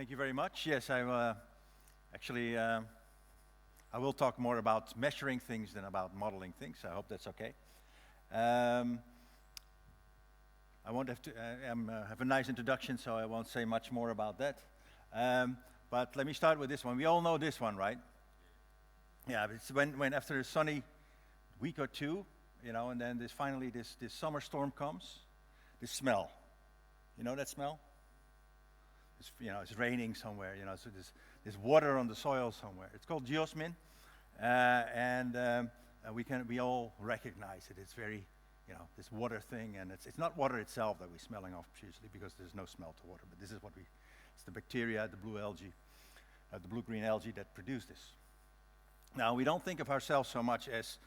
Thank you very much. Yes, I will talk more about measuring things than about modeling things. I hope that's okay. I won't have to have a nice introduction, so I won't say much more about that. But let me start with this one. We all know this one, right? Yeah, it's when after a sunny week or two, and then finally this summer storm comes, this smell. You know that smell? It's raining somewhere, so there's water on the soil somewhere. It's called geosmin, and we all recognize it. It's very, this water thing, and it's not water itself that we're smelling of usually because there's no smell to water, but this is it's the bacteria, the blue algae, the blue-green algae that produce this. Now, we don't think of ourselves so much as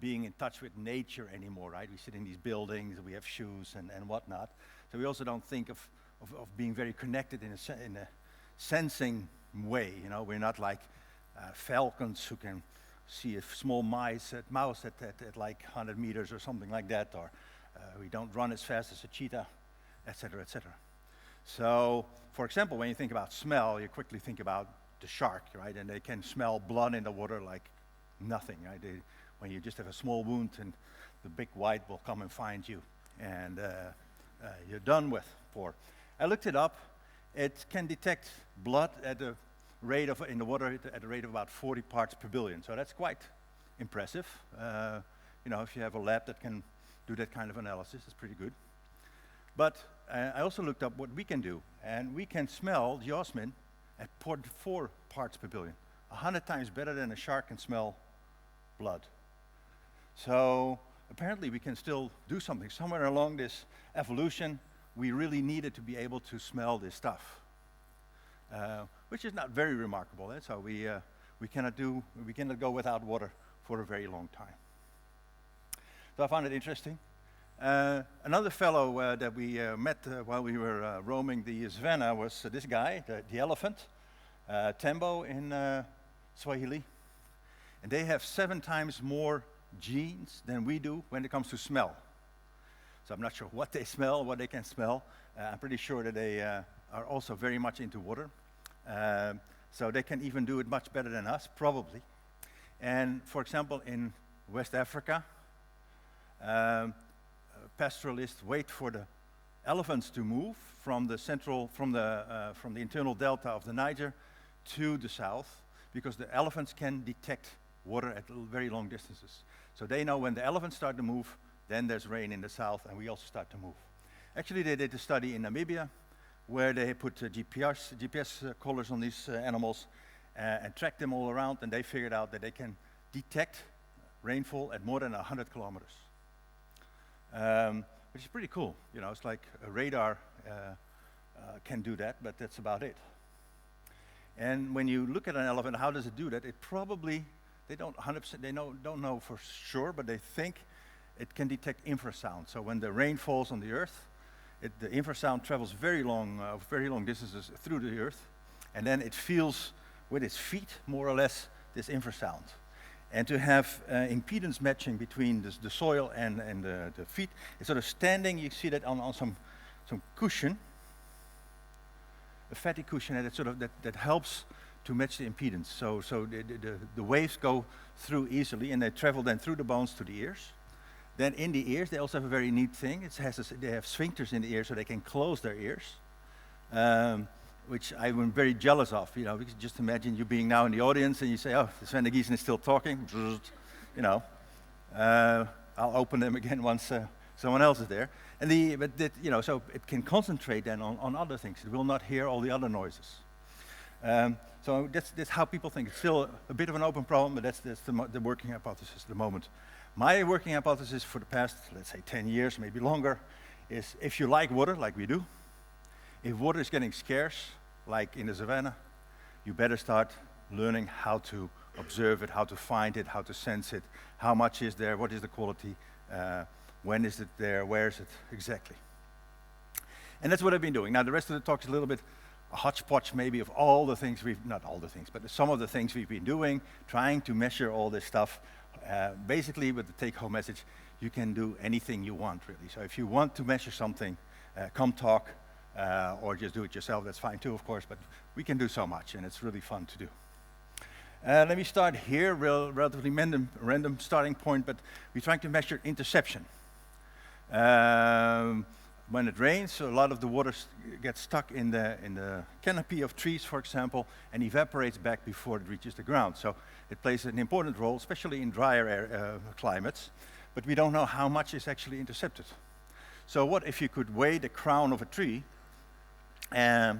being in touch with nature anymore, right? We sit in these buildings, we have shoes and whatnot, so we also don't think of being very connected in a sensing way. We're not like falcons who can see a small mouse at like 100 meters or something like that, or we don't run as fast as a cheetah, etc., etc. So, for example, when you think about smell, you quickly think about the shark, right? And they can smell blood in the water like nothing, right? When you just have a small wound, and the big white will come and find you, and you're done with. I looked it up. It can detect blood at a rate in the water at a rate of about 40 parts per billion. So that's quite impressive. If you have a lab that can do that kind of analysis, it's pretty good. But I also looked up what we can do, and we can smell geosmin at 0.4 parts per billion, 100 times better than a shark can smell blood. So apparently we can still do something. Somewhere along this evolution, we really needed to be able to smell this stuff, which is not very remarkable. So we cannot go without water for a very long time. So I found it interesting. Another fellow that we met while we were roaming the Savenije was this guy, the elephant, Tembo in Swahili, and they have 7 times more genes than we do when it comes to smell. So I'm not sure what they smell, what they can smell. I'm pretty sure that they are also very much into water. So they can even do it much better than us, probably. And for example, in West Africa, pastoralists wait for the elephants to move from the internal delta of the Niger to the south, because the elephants can detect water at very long distances. So they know when the elephants start to move, then there's rain in the south, and we also start to move. Actually, they did a study in Namibia where they put GPS collars on these animals and tracked them all around, and they figured out that they can detect rainfall at more than 100 kilometers, which is pretty cool. It's like a radar can do that, but that's about it. And when you look at an elephant, how does it do that? They don't 100%, don't know for sure, but they think it can detect infrasound. So when the rain falls on the earth, the infrasound travels very long distances through the earth, and then it feels with its feet, more or less, this infrasound. And to have impedance matching between the soil and the feet, it's sort of standing. You see that on some cushion, a fatty cushion, and that helps to match the impedance. So the waves go through easily, and they travel then through the bones to the ears. Then in the ears, they also have a very neat thing. They have sphincters in the ears so they can close their ears, which I'm very jealous of. Because just imagine you being now in the audience and you say, "Oh, Sven Giesen is still talking." I'll open them again once someone else is there. So it can concentrate then on other things. It will not hear all the other noises. So that's how people think. It's still a bit of an open problem, but that's the working hypothesis at the moment. My working hypothesis for the past, let's say 10 years, maybe longer, is if you like water, like we do, if water is getting scarce, like in the Savanna, you better start learning how to observe it, how to find it, how to sense it, how much is there, what is the quality, when is it there, where is it exactly. And that's what I've been doing. Now the rest of the talk is a little bit a hodgepodge maybe of all the things not all the things, but some of the things we've been doing, trying to measure all this stuff. Basically, with the take-home message, you can do anything you want, really. So if you want to measure something, come talk. or just do it yourself. That's fine too, of course, but we can do so much, and it's really fun to do. Let me start here, relatively random starting point, but we're trying to measure interception. When it rains, a lot of the water gets stuck in the canopy of trees, for example, and evaporates back before it reaches the ground. So it plays an important role, especially in drier climates, but we don't know how much is actually intercepted. So what if you could weigh the crown of a tree and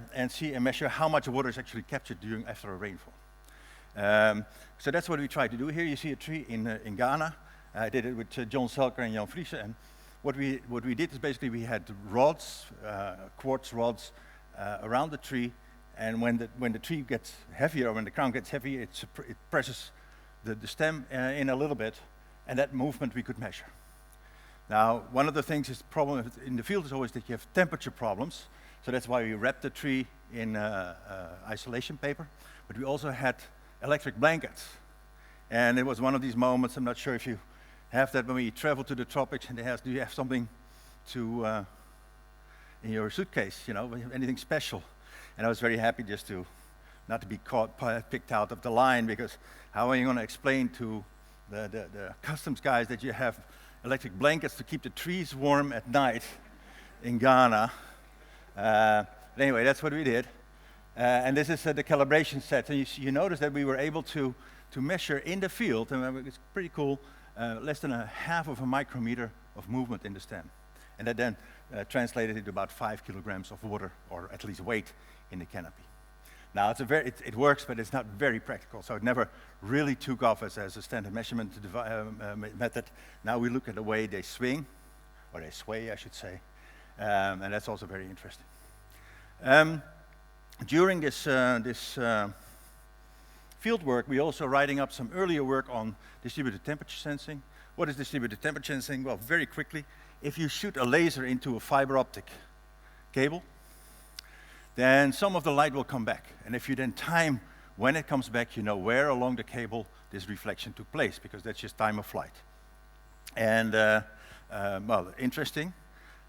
measure how much water is actually captured after a rainfall? So that's what we try to do here. You see a tree in Ghana. I did it with John Selker and Jan Friese. And what we did is basically we had rods, quartz rods, around the tree. And when the tree gets heavier, or when the crown gets heavy, it presses the stem in a little bit, and that movement we could measure. Now, one of the things is problem in the field is always that you have temperature problems. So that's why we wrapped the tree in isolation paper. But we also had electric blankets. And it was one of these moments, I'm not sure if you have that when we travel to the tropics and do you have something to in your suitcase, you know, anything special? And I was very happy just not to be picked out of the line, because how are you going to explain to the customs guys that you have electric blankets to keep the trees warm at night in Ghana? Anyway, that's what we did. And this is the calibration set. And you notice that we were able to measure in the field, and it's pretty cool, less than 1/2 of a micrometer of movement in the stem. And that then translated into about 5 kilograms of water, or at least weight, in the canopy. Now, it works, but it's not very practical, so it never really took off as a standard measurement method. Now we look at the way they swing, or they sway, I should say, and that's also very interesting. During this field work, we're also writing up some earlier work on distributed temperature sensing. What is distributed temperature sensing? Well, very quickly, if you shoot a laser into a fiber optic cable, then some of the light will come back. And if you then time when it comes back, you know where along the cable this reflection took place, because that's just time of flight. And, well, interesting.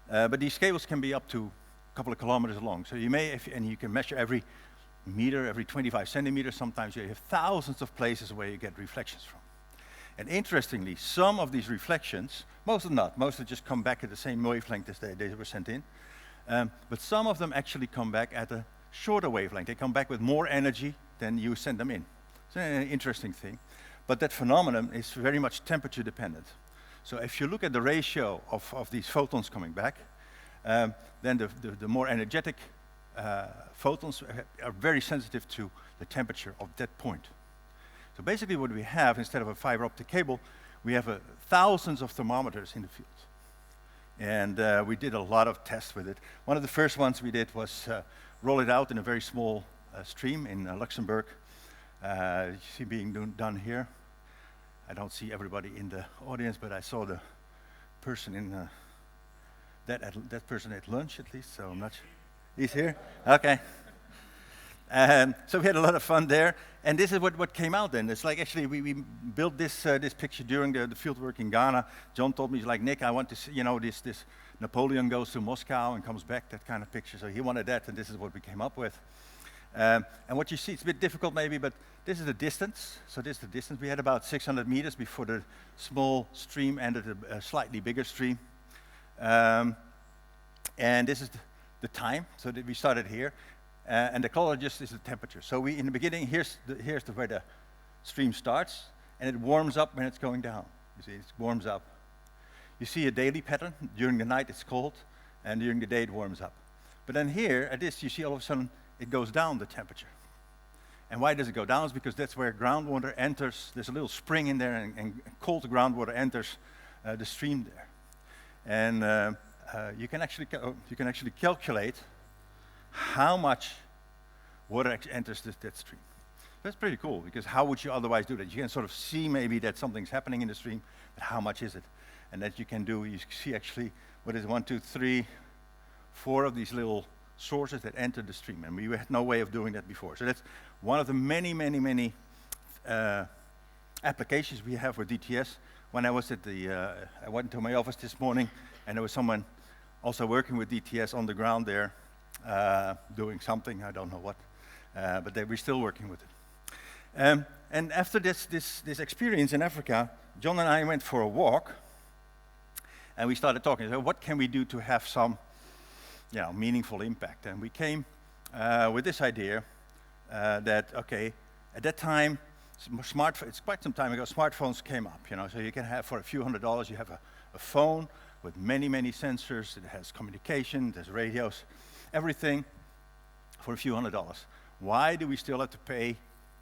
But these cables can be up to a couple of kilometers long. So you and you can measure every meter, every 25 centimeters. Sometimes you have thousands of places where you get reflections from. And interestingly, some of these reflections, most of them not, most of them just come back at the same wavelength as they were sent in. But some of them actually come back at a shorter wavelength. They come back with more energy than you send them in. It's an interesting thing. But that phenomenon is very much temperature dependent. So if you look at the ratio of these photons coming back, then the more energetic photons are very sensitive to the temperature of that point. So basically what we have, instead of a fiber optic cable, we have thousands of thermometers in the field. And we did a lot of tests with it. One of the first ones we did was roll it out in a very small stream in Luxembourg. You see being done here. I don't see everybody in the audience, but I saw the person in that person at lunch at least, so I'm not sure. He's here? Okay. So we had a lot of fun there, and this is what came out then. It's like actually we built this picture during the field work in Ghana. John told me, he's like, Nick, I want to see, you know, this Napoleon goes to Moscow and comes back, that kind of picture. So he wanted that, and this is what we came up with. And what you see, it's a bit difficult maybe, but this is the distance. So this is the distance. We had about 600 meters before the small stream ended a slightly bigger stream. And this is the time, so that we started here. And the color just is the temperature. So in the beginning, here's where the stream starts, and it warms up when it's going down. You see, it warms up. You see a daily pattern. During the night it's cold, and during the day it warms up. But then here, at this, you see all of a sudden it goes down, the temperature. And why does it go down? It's because that's where groundwater enters. There's a little spring in there, and cold groundwater enters the stream there. And you can actually calculate how much water enters that stream. That's pretty cool, because how would you otherwise do that? You can sort of see maybe that something's happening in the stream, but how much is it? And that you can do, you see actually, what is 1, 2, 3, 4 of these little sources that enter the stream, and we had no way of doing that before. So that's one of the many applications we have with DTS. When I was I went to my office this morning, and there was someone also working with DTS on the ground there, doing something, I don't know what, but we're still working with it. And after this experience in Africa, John and I went for a walk, and we started talking, so what can we do to have some meaningful impact? And we came with this idea that, okay, at that time, it's quite some time ago, smartphones came up, so you can have, for a few $100s, you have a phone with many, many sensors. It has communication, there's radios, everything for a few $100s. Why do we still have to pay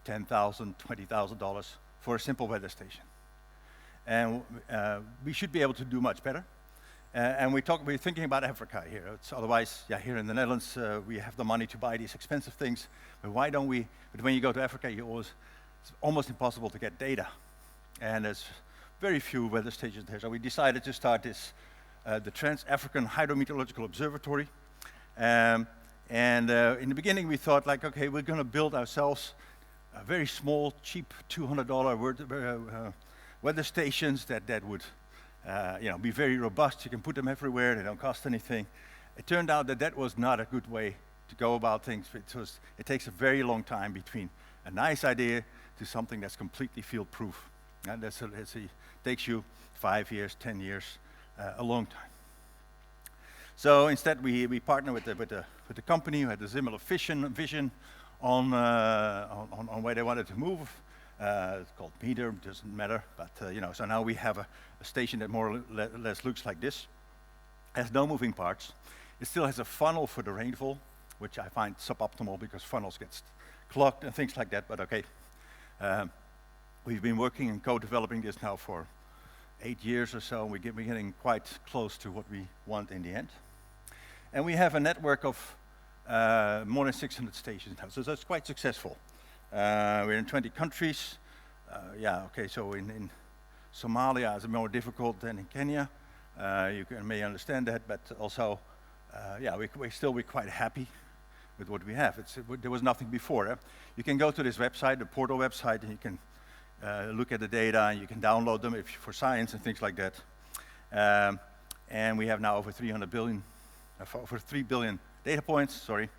$10,000, $20,000 for a simple weather station? And we should be able to do much better. And we're thinking about Africa here. Otherwise, here in the Netherlands, we have the money to buy these expensive things. But why don't we? But when you go to Africa, it's almost impossible to get data. And there's very few weather stations there. So we decided to start this, the Trans-African Hydrometeorological Observatory. In the beginning, we thought, like, okay, we're going to build ourselves a very small, cheap $200 weather stations that would be very robust. You can put them everywhere. They don't cost anything. It turned out that was not a good way to go about things. It takes a very long time between a nice idea to something that's completely field-proof. And it takes you 5 years, 10 years, a long time. So instead, we partner with the company who had a similar vision on where they wanted to move. It's called meter, doesn't matter, but so now we have a station that more or less looks like this. Has no moving parts. It still has a funnel for the rainfall, which I find suboptimal because funnels get clogged and things like that, but okay. We've been working and co-developing this now for 8 years or so, and we're getting quite close to what we want in the end. And we have a network of more than 600 stations now, so that's quite successful. We're in 20 countries. So in Somalia it's more difficult than in Kenya. You may understand that, but also, we're quite happy with what we have. There was nothing before. You can go to this website, the portal website, and you can look at the data, and you can download them for science and things like that. And we have now over 3 billion data points. Sorry.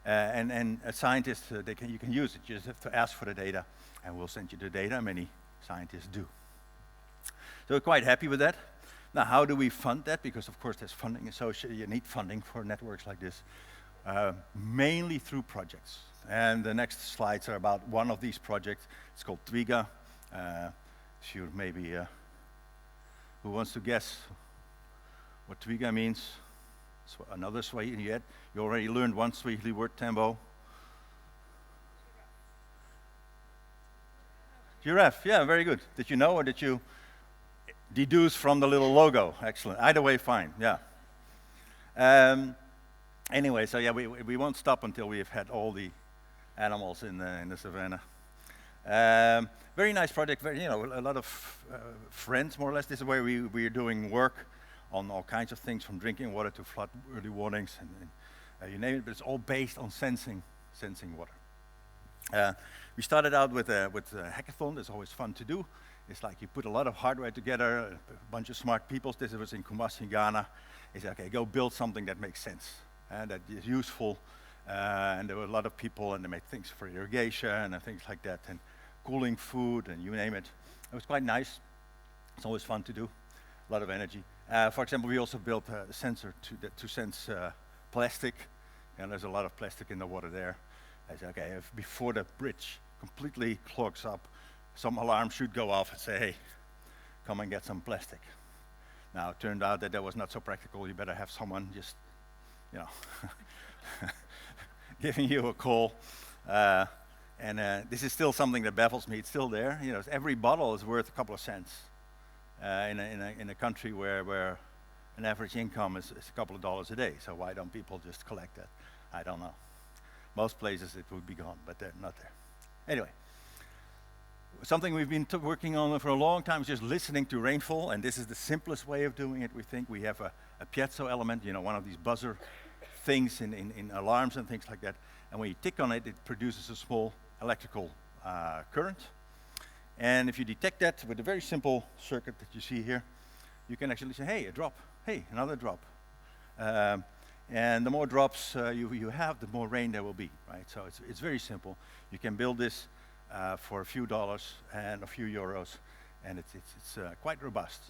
And scientists, you can use it. You just have to ask for the data, and we'll send you the data. Many scientists do. So we're quite happy with that. Now, how do we fund that? Because, of course, there's funding associated. You need funding for networks like this, mainly through projects. And the next slides are about one of these projects. It's called Twiga. Who wants to guess what Twiga means? So another Swahili yet. You already learned one Swahili word, Tambo. Giraffe, yeah, very good. Did you know, or did you deduce from the little logo? Excellent. Either way, fine, yeah. Anyway, so yeah, we won't stop until we've had all the animals in the savannah. Very nice project, a lot of friends, more or less. This is where we're doing work on all kinds of things, from drinking water to flood early warnings, and you name it, but it's all based on sensing water. We started out with a hackathon. It's always fun to do. It's like you put a lot of hardware together, a bunch of smart people. This was in Kumasi, Ghana. It's okay, go build something that makes sense and that is useful. And there were a lot of people, and they made things for irrigation and things like that, and cooling food, and you name it. It was quite nice. It's always fun to do. A lot of energy. For example, we also built a sensor to sense plastic, and there's a lot of plastic in the water there. I said, okay, if before the bridge completely clogs up, some alarm should go off and say, hey, come and get some plastic. Now, it turned out that was not so practical. You better have someone just, giving you a call. This is still something that baffles me. It's still there. Every bottle is worth a couple of cents in a country where an average income is a couple of dollars a day. So why don't people just collect that? I don't know. Most places it would be gone, but they're not there. Anyway, something we've been working on for a long time is just listening to rainfall, and this is the simplest way of doing it, we think. We have a piezo element, one of these buzzer things in alarms and things like that. And when you tick on it, it produces a small electrical current. And if you detect that with a very simple circuit that you see here, you can actually say, hey, a drop. Hey, another drop. And the more drops you have, the more rain there will be, right? So it's very simple. You can build this for a few dollars and a few euros, and it's quite robust.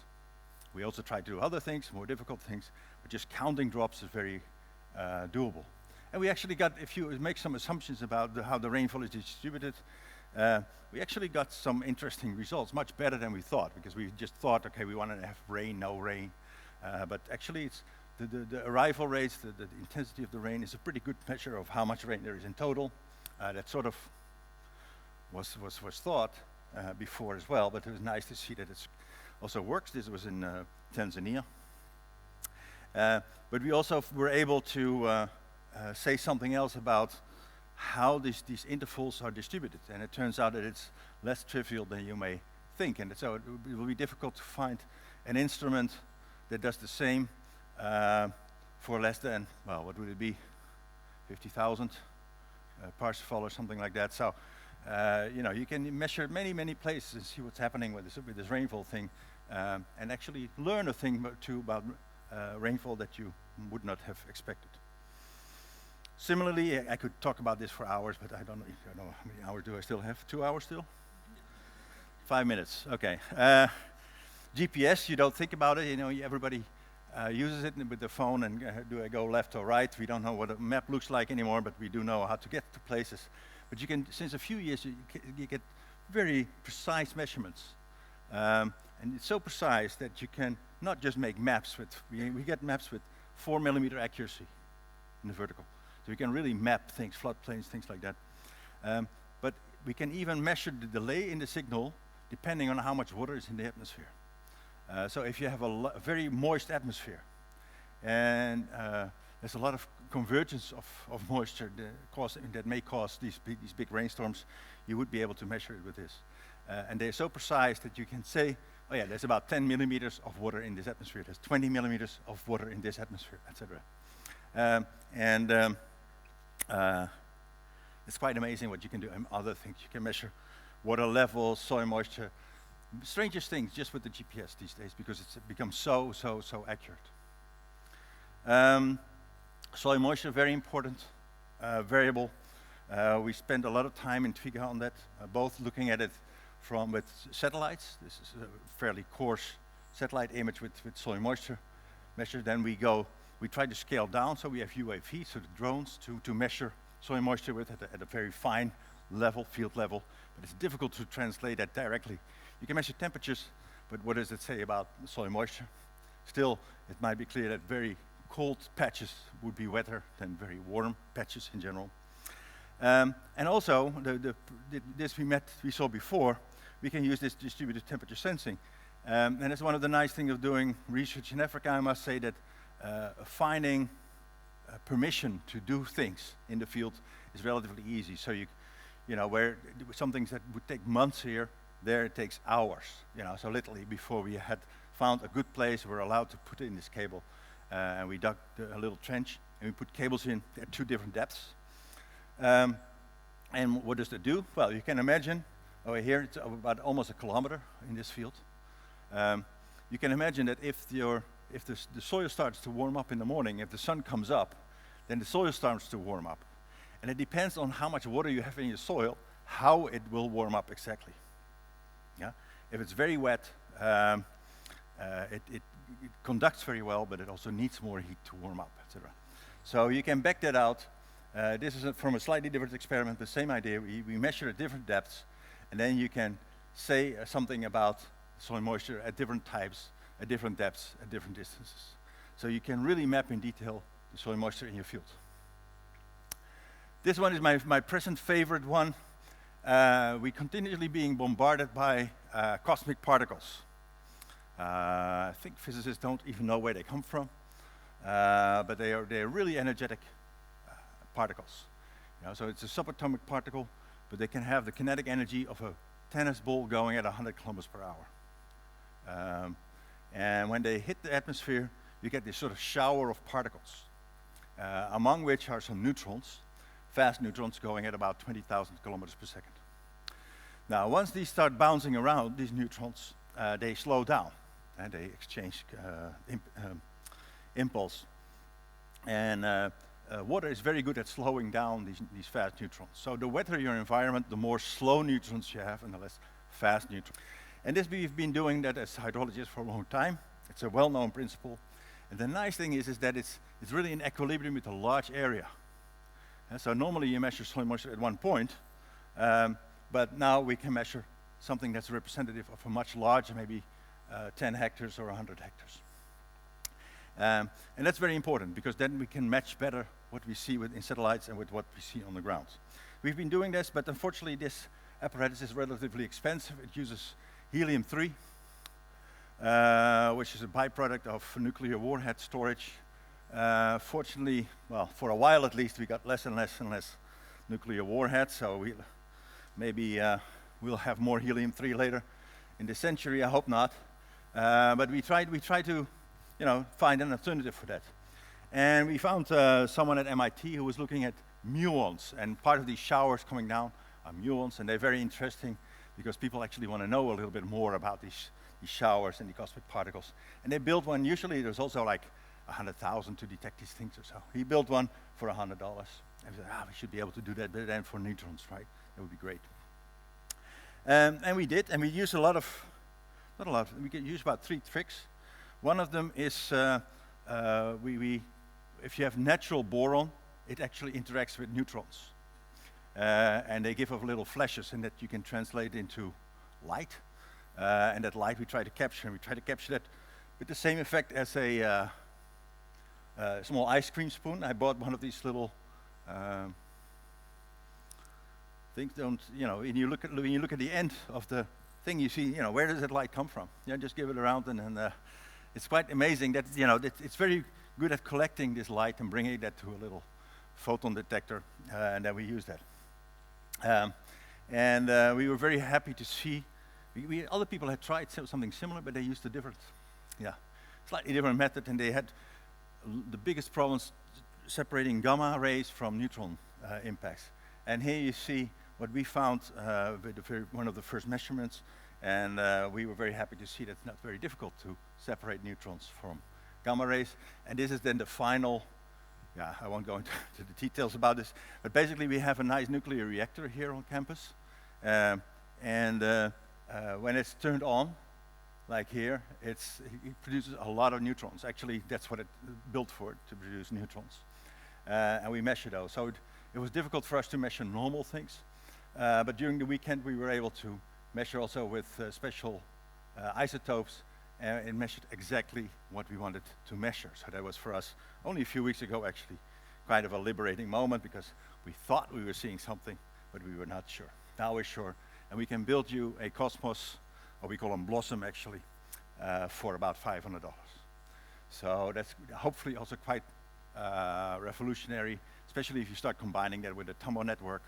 We also try to do other things, more difficult things, but just counting drops is very doable. And we actually got, if you make some assumptions about how the rainfall is distributed, we actually got some interesting results, much better than we thought, because we just thought, okay, we want to have rain, no rain. But actually, it's the arrival rates, the intensity of the rain is a pretty good measure of how much rain there is in total. That sort of was thought before as well, but it was nice to see that it also works. This was in Tanzania. But we also were able to say something else about how these intervals are distributed. And it turns out that it's less trivial than you may think. And so it will be difficult to find an instrument that does the same for less than, well, what would it be? 50,000 Parsifal or something like that. So, you can measure many places and see what's happening with this rainfall thing, and actually learn a thing or two about rainfall that you would not have expected. Similarly, I could talk about this for hours, but I don't know how many hours do I still have? 2 hours still? 5 minutes, okay. GPS, you don't think about it, everybody uses it with the phone, and do I go left or right? We don't know what a map looks like anymore, but we do know how to get to places. But you can, since a few years, you get very precise measurements. And it's so precise that you can not just make maps with, we get maps with 4 millimeter accuracy in the vertical. So we can really map things, floodplains, things like that. But we can even measure the delay in the signal depending on how much water is in the atmosphere. So if you have a very moist atmosphere, and there's a lot of convergence of moisture that may cause these big rainstorms, you would be able to measure it with this. And they're so precise that you can say, oh yeah, there's about 10 millimeters of water in this atmosphere, there's 20 millimeters of water in this atmosphere, etc. It's quite amazing what you can do. And other things, you can measure water level, soil moisture, strangest things just with the GPS these days, because it's become so accurate. Soil moisture, very important variable. We spend a lot of time in Twiga on that, both looking at it with satellites. This is a fairly coarse satellite image with soil moisture measured. Then we try to scale down, so we have UAV, so the drones, to measure soil moisture with at a very fine level, field level. But it's difficult to translate that directly. You can measure temperatures, but what does it say about soil moisture? Still, it might be clear that very cold patches would be wetter than very warm patches in general. And also, this we saw before, we can use this distributed temperature sensing. And it's one of the nice things of doing research in Africa, I must say, that finding permission to do things in the field is relatively easy. So where some things that would take months here, there it takes hours. So literally before we had found a good place, we're allowed to put in this cable. And we dug a little trench, and we put cables in at 2 different depths. And what does that do? Well, you can imagine, over here it's about almost a kilometer in this field. You can imagine that if the soil starts to warm up in the morning, if the sun comes up, then the soil starts to warm up. And it depends on how much water you have in your soil, how it will warm up exactly. Yeah? If it's very wet, it conducts very well, but it also needs more heat to warm up, etc. So you can back that out. This is from a slightly different experiment, the same idea. We measure at different depths, and then you can say something about soil moisture at different types, at different depths, at different distances. So you can really map in detail the soil moisture in your field. This one is my present favorite one. We're continually being bombarded by cosmic particles. I think physicists don't even know where they come from, but they are really energetic particles. So it's a subatomic particle, but they can have the kinetic energy of a tennis ball going at 100 kilometers per hour. And when they hit the atmosphere, you get this sort of shower of particles, among which are some neutrons, fast neutrons going at about 20,000 kilometers per second. Now, once these start bouncing around, these neutrons, they slow down, and they exchange impulse. And water is very good at slowing down these fast neutrons. So the wetter your environment, the more slow neutrons you have and the less fast neutrons. And this we've been doing that as hydrologists for a long time. It's a well-known principle. And the nice thing is that it's really in equilibrium with a large area. And so normally you measure soil moisture at one point, but now we can measure something that's representative of a much larger, maybe 10 hectares or 100 hectares. And that's very important because then we can match better what we see in satellites and with what we see on the ground. We've been doing this, but unfortunately this apparatus is relatively expensive. It uses helium-3, which is a byproduct of nuclear warhead storage. Fortunately, well, for a while at least, we got less and less and less nuclear warheads, so maybe we'll have more helium-3 later in this century. I hope not. But we tried to, find an alternative for that. And we found someone at MIT who was looking at muons, and part of these showers coming down are muons, and they're very interesting because people actually want to know a little bit more about these showers and the cosmic particles. And they built one. Usually there's also like 100,000 to detect these things or so. He built one for $100. And we said, we should be able to do that, but then for neutrons, right? That would be great. And we did, and we used not a lot, we could use about 3 tricks. One of them is, if you have natural boron, it actually interacts with neutrons. And they give off little flashes, and that you can translate into light. And that light we try to capture, and we try to capture that with the same effect as a small ice cream spoon. I bought one of these little things. When you look at the end of the thing, you see, where does that light come from? Just give it around, and it's quite amazing that, it's very good at collecting this light and bringing that to a little photon detector, and then we use that. We were very happy to see. Other people had tried something similar, but they used a slightly different method, and they had the biggest problems separating gamma rays from neutron impacts. And here you see what we found with one of the first measurements, and we were very happy to see that it's not very difficult to separate neutrons from gamma rays. And this is then the final, I won't go into the details about this, but basically we have a nice nuclear reactor here on campus, when it's turned on, like here, it produces a lot of neutrons. Actually, that's what it built for, to produce neutrons. And we measure those. So it was difficult for us to measure normal things, but during the weekend we were able to measure also with special isotopes, and it measured exactly what we wanted to measure. So that was for us, only a few weeks ago actually, kind of a liberating moment, because we thought we were seeing something, but we were not sure. Now we're sure, and we can build you a Cosmos, or we call them Blossom actually, for about $500. So that's hopefully also quite revolutionary, especially if you start combining that with a Tombo network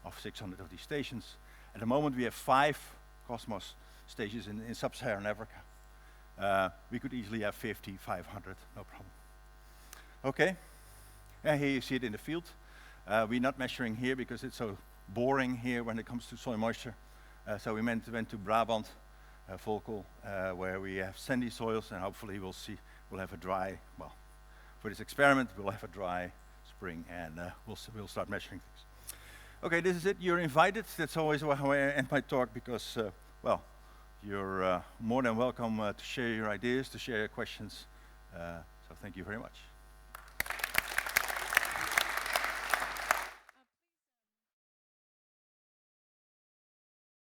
of 600 of these stations. At the moment we have 5 Cosmos stations in sub-Saharan Africa. We could easily have 50, 500, no problem. Okay, and here you see it in the field. We're not measuring here because it's so boring here when it comes to soil moisture. So we went to Brabant, Volkel, where we have sandy soils, and hopefully we'll have a dry, for this experiment, we'll have a dry spring, and we'll start measuring things. Okay, this is it. You're invited. That's always how I end my talk, because, you're more than welcome to share your ideas, to share your questions. So thank you very much.